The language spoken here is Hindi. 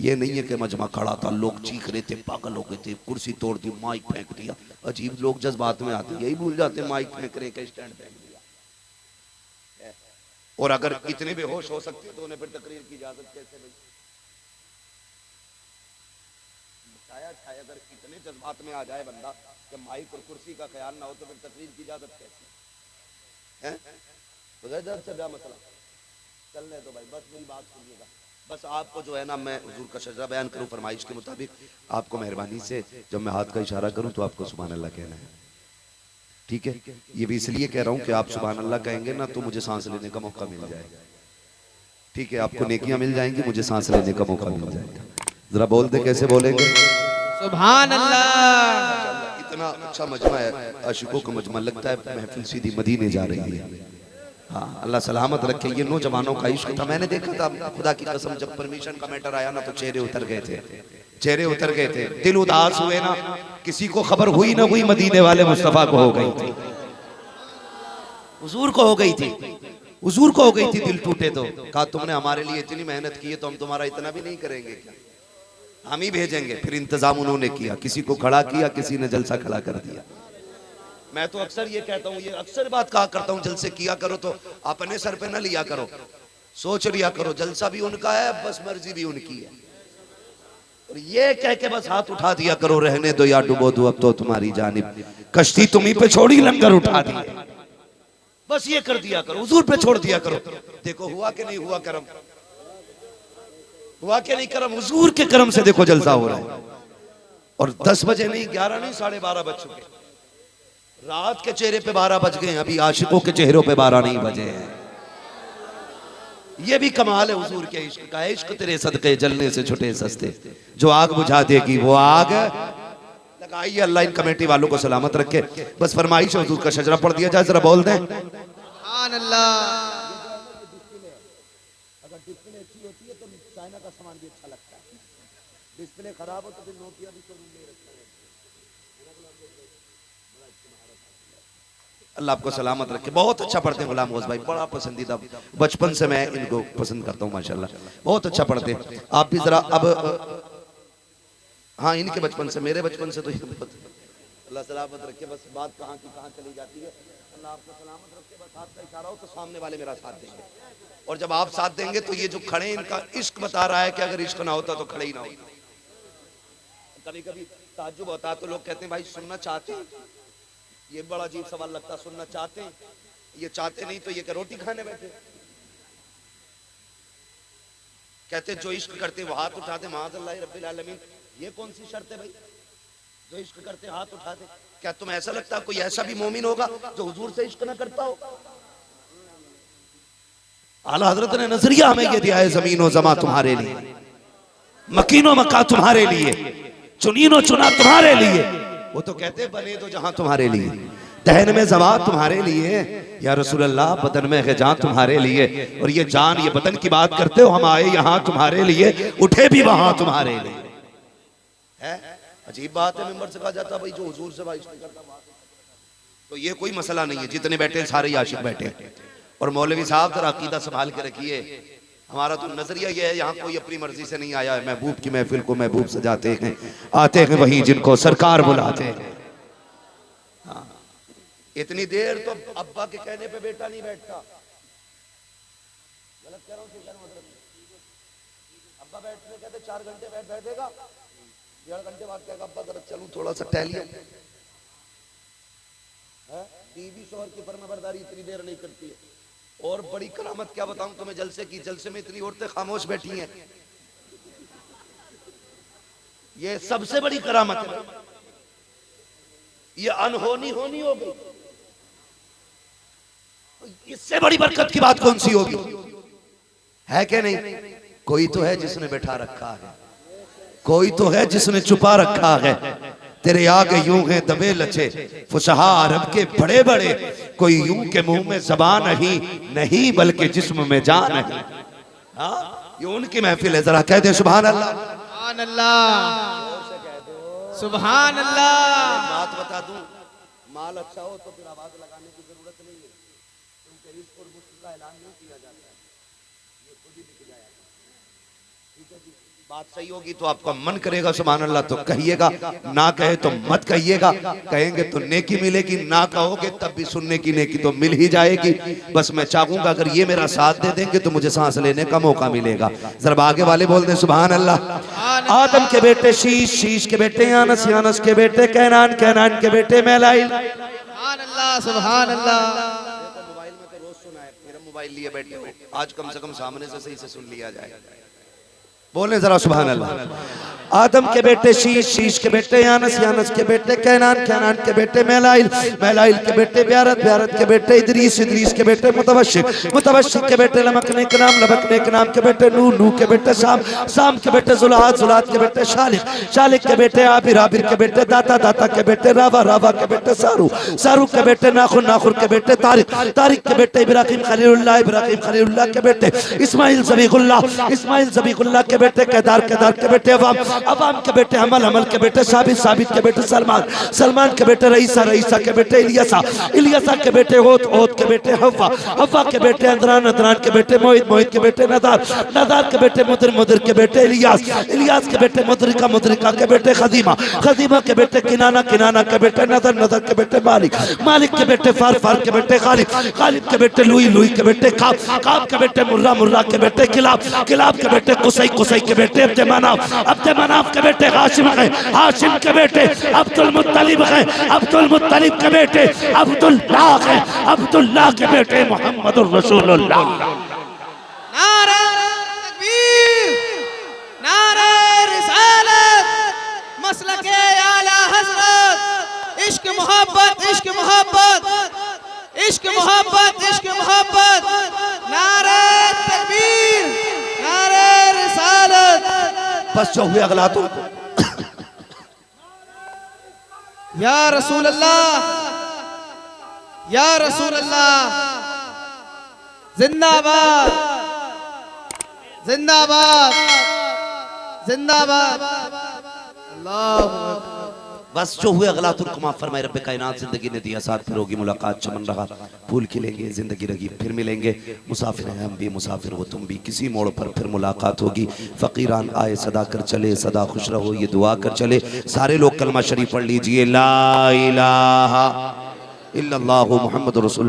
ये नहीं है कि मजमा खड़ा था, लोग चीख रहे थे, पागल हो गए थे, कुर्सी तोड़ दी, माइक फेंक दिया। अजीब लोग जज्बात में आते, यही भूल जाते माइक फेंक रहे के स्टैंड फेंक दिया। और अगर इतने बेहोश हो सकते तो उन्हें फिर तकरीर की इजाजत कैसे भाई? अगर इतने जज्बात में आ जाए बंदा कि माइक और कुर्सी का ख्याल ना हो तो फिर तकरीर की इजाजत कैसे है? दर्द से क्या मसला, चलने दो भाई, बस मेरी बात सुनिएगा। बस आपको जो है ना, मैं हुजूर का शजरा बयान करूं फरमाइश के मुताबिक, आपको मेहरबानी से जब मैं हाथ का इशारा करूं तो आपको सुभान अल्लाह कहना है, ठीक है? ये भी इसलिए कह रहा हूं कि आप सुभान अल्लाह कहेंगे ना तो मुझे सांस लेने का मौका मिल जाएगा, ठीक है? आपको नेकियां मिल जाएंगी, मुझे सांस लेने का मौका मिल जाएगा। जरा बोल दे, कैसे बोलेंगे? सुभान अल्लाह। इतना अच्छा मजमा है, आशिकों का मजमा, लगता है महफिल सीधी मदीने जा रही है। हाँ, अल्लाह सलामत रखे। ये नौजवानों का इश्क था, मैंने देखा था खुदा की कसम, जब परमिशन का मैटर आया ना तो चेहरे उतर गए थे, चेहरे उतर गए थे, दिल उदास हुए ना। किसी को खबर हुई ना हुई, मदीने वाले मुस्तफा को हो गई थी, हुजूर को हो गई थी, हुजूर को हो गई थी। दिल टूटे तो कहा तुमने हमारे लिए इतनी मेहनत की है तो हम तुम्हारा इतना भी नहीं करेंगे क्या? हम ही भेजेंगे। फिर इंतजाम उन्होंने किया, किसी को खड़ा किया, किसी ने जलसा खड़ा कर दिया। मैं तो अक्सर ये कहता हूँ, ये अक्सर बात कहा करता हूँ, जलसे किया करो तो अपने सर पे न लिया करो, सोच लिया करो जलसा भी उनका है, बस मर्जी भी उनकी है। और ये कह के बस हाथ उठा दिया करो, रहने दो या डुबो दो अब तो तुम्हारी जानिब, कश्ती तुम्ही पे छोड़ी लंगर उठा दिए, बस ये कर दिया करो, हुजूर पे छोड़ दिया करो। देखो हुआ कि नहीं हुआ करम, हुआ कि नहीं करम, हुजूर के करम से देखो जलसा हो रहा है। और 10 बजे नहीं, 11 नहीं, 12:30 बज चुके, रात के चेहरे पे 12 बज गए, अभी आशिकों के चेहरों पे 12 नहीं बजे हैं। ये भी कमाल है हुजूर के इश्क का। इश्क तेरे सदके जलने से छुटे सस्ते, जो आग बुझा देगी वो आग लगाइए। अल्लाह इन कमेटी वालों को सलामत रखे। बस फरमाइश हुजूर का शजरा पढ़ दिया जाए, जरा बोल दें सुभान अल्लाह। अगर डिस्प्ले अच्छी होती है तो चाइना का सामान भी अच्छा लगता है, डिस्प्ले खराब हो तो फिर नोकिया भी शोरूम में रखता है। अल्लाह आपको सलामत रखे। बहुत अच्छा पढ़ते हैं गुलाम गौस भाई, बड़ा पसंदीदा, बचपन से मैं इनको पसंद करता हूँ माशाल्लाह, बहुत अच्छा पढ़ते हैं। आप भी जरा अब, हाँ इनके बचपन से, मेरे बचपन से तो अल्लाह सलामत रखे। बस बात कहाँ की कहाँ चली जाती है, अल्लाह आपको सलामत रखे। बस हाथ का इशारा हो तो सामने वाले मेरा साथ देंगे, और जब आप साथ देंगे तो ये जो खड़े, इनका इश्क बता रहा है कि अगर इश्क ना होता तो खड़े ही ना होता। कभी कभी ताज्जुब होता है तो लोग कहते हैं भाई सुनना चाहते हैं, ये बड़ा अजीब सवाल लगता है, सुनना चाहते हैं, ये चाहते नहीं तो ये क्या रोटी खाने बैठे? कहते जो इश्क करते वो हाथ उठाते, माअज़ल्लाह रब्बिल आलमीन, ये कौन सी शर्त है भाई? जो इश्क करते हाथ उठाते, क्या तुम्हें ऐसा लगता है कोई ऐसा भी मोमिन होगा जो हुजूर से इश्क ना करता हो? आला हजरत ने नजरिया हमें ये दिया है, जमीन और जमा तुम्हारे लिए, मकीनो मका तुम्हारे लिए, चुनीनो चुना तुम्हारे लिए। वो तो कहते बने तो जहां तुम्हारे लिए, दहन में जवाब तुम्हारे लिए, या रसूल अल्लाह बदन में है जान तुम्हारे लिए। और ये जान ये बदन की बात करते हो, हम आए यहाँ तुम्हारे लिए, उठे भी वहां तुम्हारे लिए। है अजीब बात है, मेंबर से कहा जाता भाई जो हुजूर से बात करता, तो ये कोई मसला नहीं है, जितने बैठे सारे आशिक बैठे। और मौलवी साहब जरा अकीदा संभाल के रखिए, हमारा तो नजरिया ये है, यहाँ कोई अपनी मर्जी से नहीं आया है। महबूब की महफिल को महबूब सजाते हैं, आते हैं वहीं जिनको सरकार बुलाते हैं। हाँ, इतनी देर तो अब्बा के कहने पे बेटा नहीं बैठता, गलत कह रहा हूँ, मतलब अब्बा बैठने कहते 4 घंटे बैठेगा, 1.5 घंटे बाद कहेगा अब्बा जरा चलूं थोड़ा सा टहलिए। बीवी शौहर की फर्माबरदारी इतनी देर नहीं करती है। और बड़ी करामत क्या बताऊं तुम्हें, जलसे की, जलसे में इतनी औरतें खामोश बैठी हैं, ये सबसे बड़ी करामत है। ये अनहोनी होनी हो गई, इससे बड़ी बरकत की बात कौन सी होगी? है क्या नहीं? कोई तो है जिसने बैठा रखा है, कोई तो है जिसने छुपा रखा है। तेरे आगे यूं है दबे लचे फुसहा अरब के बड़े बड़े, कोई यूं के मुंह में ज़बान नहीं बल्कि जिस्म में जान है। हाँ, ये उनकी महफिल है, जरा कह दे सुभान अल्लाह, सुभान अल्लाह, सुभान अल्लाह। बात बता दूं, माल अच्छा हो तो फिर आवाज लगाने की जरूरत नहीं है, क्योंकि रिस्क और मुफ्त का ऐलान नहीं किया जाता है, ये खुद ही बिक जाएगा। ठीक है जी, बात सही होगी तो आपका मन करेगा सुभान अल्लाह तो कहिएगा, ना कहे तो मत कहिएगा। कहेंगे तो नेकी मिलेगी, ना कहोगे तब भी सुनने की नेकी तो मिल ही जाएगी। बस मैं चाहूंगा अगर ये मेरा साथ दे देंगे तो मुझे सांस लेने का मौका मिलेगा। जरा आगे वाले बोल दें सुभान अल्लाह। आदम के बेटे शीश, शीश के बेटे यानस, यानस के बेटे कैनान, कैनान के बेटे मैलाइल। सुभान अल्लाह, सुभान अल्लाह। मोबाइल में तो रोज सुना है, मेरा मोबाइल लिए बैठे हो, आज कम से कम सामने से सही से सुन लिया जाए। बोले जरा सुभान अल्लाह। आदम के बेटे शीश, शीश के बेटे यानस, यानस के बेटे कैनान, कैनान के बेटे मैलाइल, मैलाइल के बेटे ब्यारत, ब्यारत के बेटे इदरीस, इदरीस के बेटे मुतवशिक, मुतवशिक के बेटे लमकने के नाम, लमकने के नाम के बेटे नूह, नूह के बेटे शाम, शाम के बेटे जुलात, जुलात के बेटे शालिक, शालिक के बेटे आबिर, आबिर के बेटे दाता, दाता के बेटे रावा, रावा के बेटे सारू, सारू के बेटे नाखुर, नाखुर के बेटे तारिक, तारिक के बेटे इब्राहिम खलीलुल्लाह, इब्राहिम खलीलुल्लाह के बेटे इस्माइल ज़बीहुल्लाह, इस्माइल ज़बीहुल्लाह के बेटे केदार, केदार के बेटे अवाम, अवाम के बेटे हमल, हमल के बेटे साबित, साबित के बेटे सलमान, सलमान के बेटे रईसा, रईसा के बेटे इलियासा, इलियासा के बेटे ओत, ओत के बेटे हव्वा, हव्वा के बेटे अदरान, अदरान के बेटे मोहित, मोहित के बेटे नदार, नदार के बेटे मुदर, मुदर के बेटे इलियास, इलियास के बेटे मुदरिका, मुदरिका के बेटे खदीमा, खदीमा के बेटे किनाना, किनाना के बेटे नदर, नदर के बेटे मालिक, मालिक के बेटे फार, फार के बेटे खालिद, खालिद के बेटे लुई, लुई के बेटे काब, काब के बेटे मुर्रा, मुर्रा के बेटे किलाब, किलाब के बेटे कुसई, कुसई के बेटे अब्द मनाफ, अब्द मनाफ के बेटे हाशिम है, हाशिम के बेटे अब्दुल मुत्तलिब है, अब्दुल मुत्तलिब के बेटे अब्दुल्लाह है, अब्दुल्लाह के बेटे मोहम्मदुर रसूलुल्लाह। नारे तकबीर, नारे रिसालत, मसलके आला हज़रत, इश्क मोहब्बत, इश्क मोहब्बत, इश्क मोहब्बत, इश्क मोहब्बत, नारे तकबीर, नारे रिसालत। बस जो हुए अगला तो या रसूल अल्लाह, या रसूल अल्लाह, जिंदाबाद, जिंदाबाद, जिंदाबाद। अल्लाह बस जो हुए अगला तुर्कमा फरमाए रब्बे कायनात जिंदगी ने दिया साथ, फिर होगी मुलाकात, चमन रहा फूल खिलेंगे, जिंदगी रही फिर मिलेंगे, मुसाफिर हैं हम भी, मुसाफिर हो तुम भी, किसी मोड़ पर फिर मुलाकात होगी। फकीरान आए सदा कर चले, सदा खुश रहो ये दुआ कर चले। सारे लोग कलमा शरीफ पढ़ लीजिए, ला इलाहा इल्लल्लाहु मुहम्मदुर रसूलुल्लाह।